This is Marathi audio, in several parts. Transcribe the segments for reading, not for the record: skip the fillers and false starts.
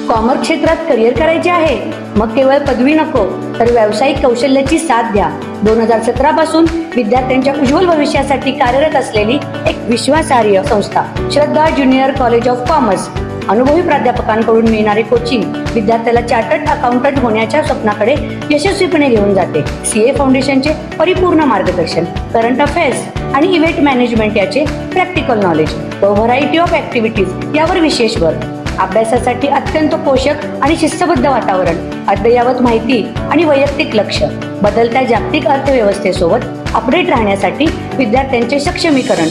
कॉमर्स क्षेत्रात करिअर करायचे आहे? मग केवळ पदवी नको तर व्यावसायिक कौशल्याची साथ द्या. 2017 पासून विद्यार्थ्यांच्या उज्ज्वल भविष्यासाठी कार्यरत असलेली एक विश्वासार्ह संस्था श्रद्धा ज्युनियर कॉलेज ऑफ कॉमर्स. अनुभवी प्राध्यापकांकडून मिळणारे कोचिंग विद्यार्थ्याला चार्टर्ड अकाउंटंट होण्याच्या स्वप्नाकडे यशस्वीपणे घेऊन जाते. सीए फाउंडेशनचे परिपूर्ण मार्गदर्शन, करंट अफेअर्स आणि इव्हेंट मॅनेजमेंट याचे प्रॅक्टिकल नॉलेज व व्हरायटी ऑफ ऍक्टिव्हिटीज यावर विशेष भर. अभ्यासासाठी अत्यंत पोषक आणि शिस्तबद्ध वातावरण, अद्ययावत माहिती आणि वैयक्तिक लक्ष. बदलत्या जागतिक अर्थव्यवस्थेसोबत अपडेट राहण्यासाठी विद्यार्थ्यांचे सक्षमीकरण.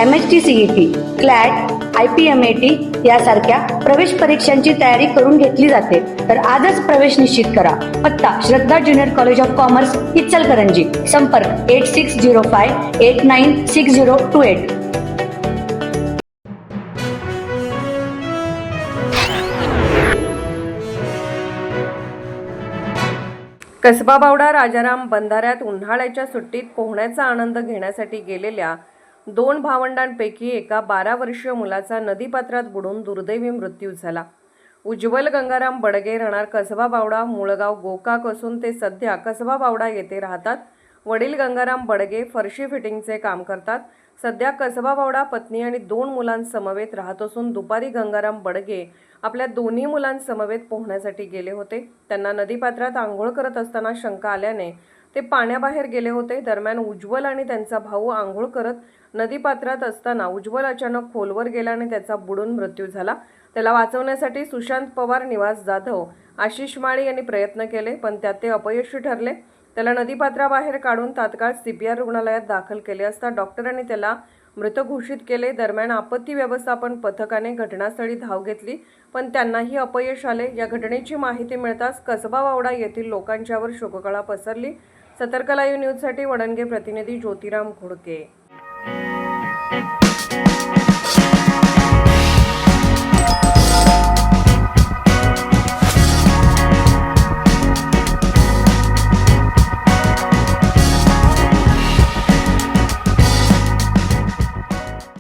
MHT CET, CLAT, IPMAT यासारख्या प्रवेश परीक्षांची तयारी करून घेतली जाते. तर आजच प्रवेश निश्चित करा. पत्ता Shraddha junior college of commerce, Ichalkaranji. संपर्क 8605896028. कसबा बावडा राजाराम बंधाऱ्यात उन्हाळ्याच्या सुट्टीत पोहण्याचा आनंद घेण्यासाठी गेलेल्या 2 भावंडांपैकी एका 12 वर्षीय मुलाचा नदीपात्रात बुडून दुर्दैवी मृत्यू झाला. उज्ज्वल गंगाराम बडगे राहणार कसबा बावडा, मूळगाव गोकाक असून ते सध्या कसबा बावडा येथे राहतात. वडील गंगाराम बडगे फरशी फिटिंगचे काम करतात. सध्या कसबा बावडा पत्नी आणि 2 मुलांसमवेत राहत असून दुपारी गंगाराम बडगे आपल्या दोन्ही मुलांसमवेत पोहण्यासाठी गेले होते. त्यांना नदीपात्रात आंघोळ करत असताना शंका आल्याने ते पाण्याबाहेर गेले होते. दरम्यान उज्ज्वल आणि त्यांचा भाऊ आंघोळ करत नदीपात्रात असताना उज्ज्वल अचानक खोलवर गेल्याने त्याचा बुडून मृत्यू झाला. त्याला वाचवण्यासाठी सुशांत पवार, निवास जाधव, आशिष माळी यांनी प्रयत्न केले, पण त्यात ते अपयशी ठरले. त्याला नदीपात्राबाहेर काढून तात्काळ CPR रुग्णालयात दाखल केले असता डॉक्टरांनी त्याला मृत घोषित केले. दरम्यान आपत्ती व्यवस्थापन पथकाने घटनास्थळी धाव घेतली, पण त्यांनाही अपयश आले. या घटनेची माहिती मिळताच कसबा बावडा येथील लोकांच्यावर शोककळा पसरली. सतर्क लाईव्ह न्यूजसाठी वडणगे प्रतिनिधी ज्योतिराम घोडके.